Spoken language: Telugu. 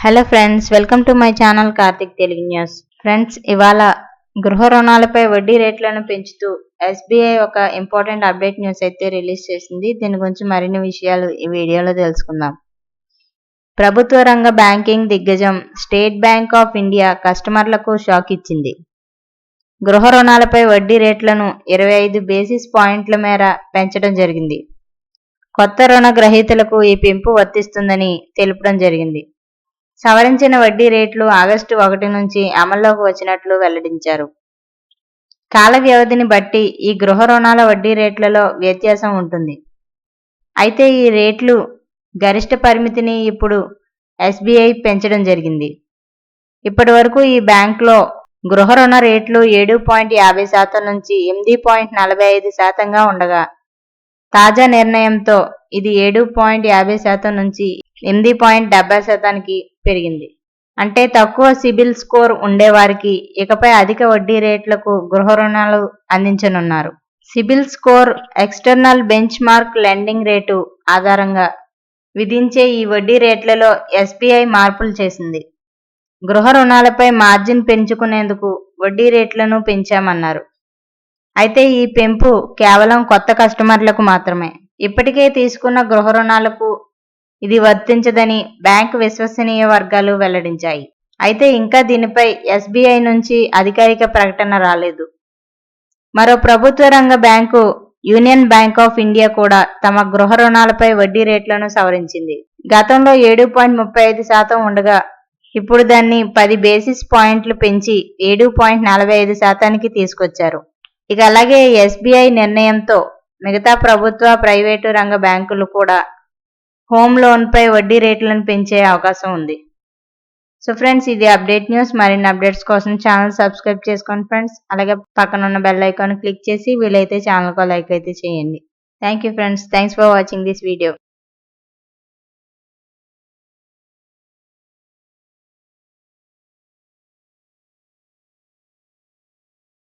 Hello friends, welcome to my channel Karthik Telugu news. Friends, ఇవాళ గృహ రుణాలపై వడ్డీ రేట్లను పెంచుతూ ఎస్బీఐ ఒక ఇంపార్టెంట్ అప్డేట్ న్యూస్ అయితే రిలీజ్ చేసింది. దీని గురించి మరిన్ని విషయాలు ఈ వీడియోలో తెలుసుకుందాం. ప్రభుత్వ రంగ బ్యాంకింగ్ దిగ్గజం స్టేట్ బ్యాంక్ ఆఫ్ ఇండియా కస్టమర్లకు షాక్ ఇచ్చింది. గృహ రుణాలపై వడ్డీ రేట్లను 25 బేసిస్ పాయింట్ల మేర పెంచడం జరిగింది. కొత్త రుణ గ్రహీతలకు ఈ పెంపు వర్తిస్తుందని తెలుపడం జరిగింది. సవరించిన వడ్డీ రేట్లు ఆగస్టు 1 నుంచి అమల్లోకి వచ్చినట్లు వెల్లడించారు. కాల వ్యవధిని బట్టి ఈ గృహ రుణాల వడ్డీ రేట్లలో వ్యత్యాసం ఉంటుంది. అయితే ఈ రేట్లు గరిష్ట పరిమితిని ఇప్పుడు ఎస్బీఐ పెంచడం జరిగింది. ఇప్పటి వరకు ఈ బ్యాంకులో గృహ రుణ రేట్లు 7.50% నుంచి 8.45%గా ఉండగా తాజా నిర్ణయంతో ఇది 7.50% నుంచి 8.70%కి పెరిగింది. అంటే తక్కువ సిబిల్ స్కోర్ ఉండేవారికి ఇకపై అధిక వడ్డీ రేట్లకు గృహ రుణాలు అందించనున్నారు. CIBIL score external benchmark lending rate ఆధారంగా విధించే ఈ వడ్డీ రేట్లలో ఎస్బీఐ మార్పులు చేసింది. గృహ రుణాలపై మార్జిన్ పెంచుకునేందుకు వడ్డీ రేట్లను పెంచామన్నారు. అయితే ఈ పెంపు కేవలం కొత్త కస్టమర్లకు మాత్రమే. ఇప్పటికే తీసుకున్న గృహ రుణాలకు ఇది వర్తించదని బ్యాంకు విశ్వసనీయ వర్గాలు వెల్లడించాయి. అయితే ఇంకా దీనిపై ఎస్బీఐ నుంచి అధికారిక ప్రకటన రాలేదు. మరో ప్రభుత్వ రంగ bank union bank of India కూడా తమ గృహ రుణాలపై వడ్డీ రేట్లను సవరించింది. గతంలో 7.35% ఉండగా ఇప్పుడు దాన్ని 10 బేసిస్ పాయింట్లు పెంచి 7.45%కి తీసుకొచ్చారు. ఇక అలాగే ఎస్బీఐ నిర్ణయంతో మిగతా ప్రభుత్వ, ప్రైవేటు రంగ బ్యాంకులు కూడా హోమ్ లోన్పై వడ్డీ రేట్లను పెంచే అవకాశం ఉంది. సో ఫ్రెండ్స్, ఇది అప్డేట్ న్యూస్. మరిన్ని అప్డేట్స్ కోసం ఛానల్ సబ్స్క్రైబ్ చేసుకోండి ఫ్రెండ్స్. అలాగే పక్కన ఉన్న బెల్ ఐకాన్ క్లిక్ చేసి వీలైతే ఛానల్కు లైక్ అయితే చేయండి. Thank you friends. Thanks for watching this video.